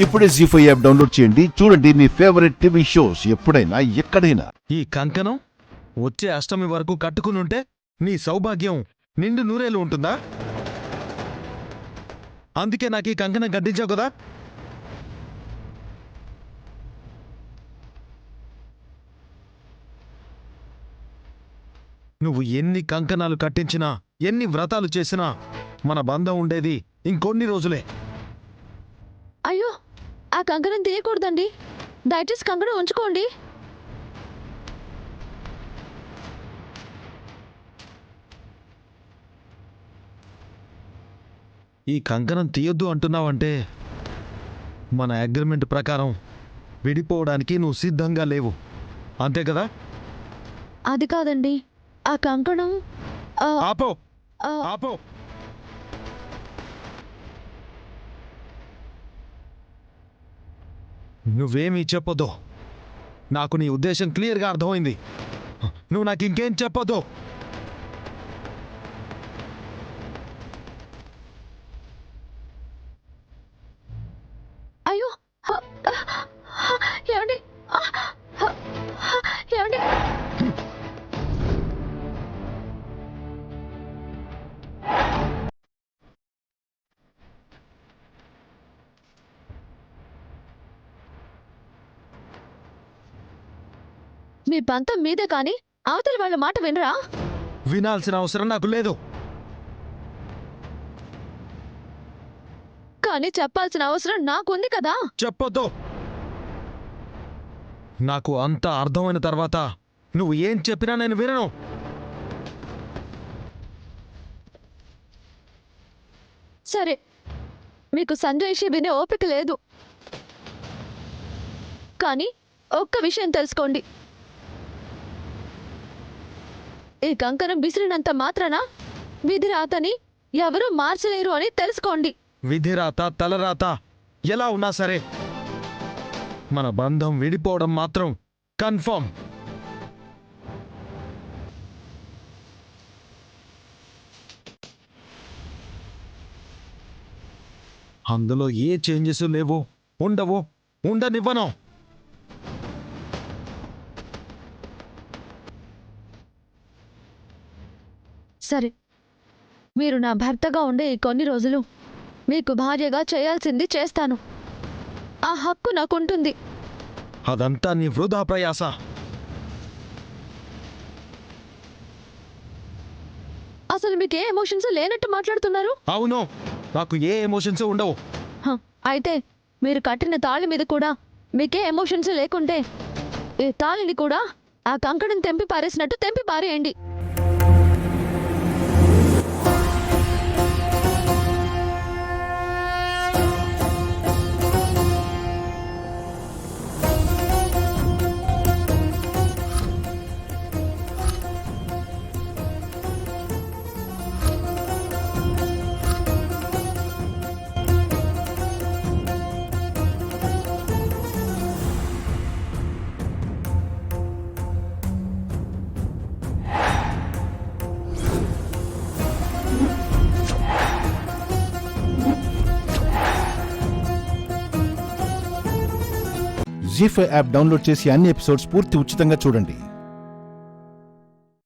ఇప్పుడే జీ5 app download చేయండి. చూడండి మీ ఫేవరెట్ టీవీ షోస్ ఎప్పుడైనా ఎక్కడైనా. ఈ కంకణం వచ్చే అష్టమి వరకు కట్టుకునుంటే నీ సౌభాగ్యం నిండు నూరేలు ఉంటుందా? అందుకే నాకు ఈ కంకణం కట్టించావు కదా. నువ్వు ఎన్ని కంకణాలు కట్టించినా, ఎన్ని వ్రతాలు చేసినా మన బంధం ఉండేది ఇంకొన్ని రోజులే. అయ్యో, ఆ కంకణం తీయకూడదండి. దయచేసి కంకణం ఉంచుకోండి. ఈ కంకణం తీయొద్దు అంటున్నావంటే మన అగ్రిమెంట్ ప్రకారం విడిపోవడానికి నువ్వు సిద్ధంగా లేవు, అంతే కదా? అది కాదండి, ఆ కంకణం ఆపో ఆపో. నువ్వేమీ చెప్పొద్దు. నాకు నీ ఉద్దేశం క్లియర్గా అర్థమైంది. నువ్వు నాకు ఇంకేం చెప్పొద్దు. అయ్యో, ఏమండి ఏమండి? మీ పంతం మీదే కానీ అవతలి వాళ్ళ మాట వినరా? వినాల్సిన అవసరం నాకు లేదు. కానీ చెప్పాల్సిన అవసరం నాకుంది కదా. చెప్పొద్దు. నాకు అంత అర్థమైన తర్వాత నువ్వు ఏం చెప్పినా నేను వినను. సరే, మీకు సంజయ్ వినే ఓపిక లేదు. కానీ ఒక్క విషయం తెలుసుకోండి. ఈ కంకణం విసిరినంత మాత్రాన విధి రాతని ఎవరూ మార్చలేరు అని తెలుసుకోండి. విధిరాత తలరాత ఎలా ఉన్నా సరే మన బంధం విడిపోవడం మాత్రం కన్ఫర్మ్. అందులో ఏ చేంజెస్ లేవు, ఉండవు, ఉండనివ్వను. సరే, మీరు నా భర్తగా ఉండే ఈ కొన్ని రోజులు మీకు భార్యగా చేయాల్సింది చేస్తాను. ఆ హక్కు నాకుంటుంది. అదంతా నీ వృధా ప్రయాస. అసలు మీకు ఏ ఎమోషన్స్ లేనట్టు మాట్లాడుతున్నారు. అవును, నాకు ఏ ఎమోషన్స్ ఉండవు. అయితే మీరు కట్టిన తాళి మీద కూడా మీకే ఎమోషన్స్ లేకుంటే ఈ తాళిని కూడా ఆ కంకణం తెంపి పారేసినట్టు తెంపి పారేయండి. జీ5 యాప్ డౌన్లోడ్ చేసి అన్ని ఎపిసోడ్స్ పూర్తి ఉచితంగా చూడండి.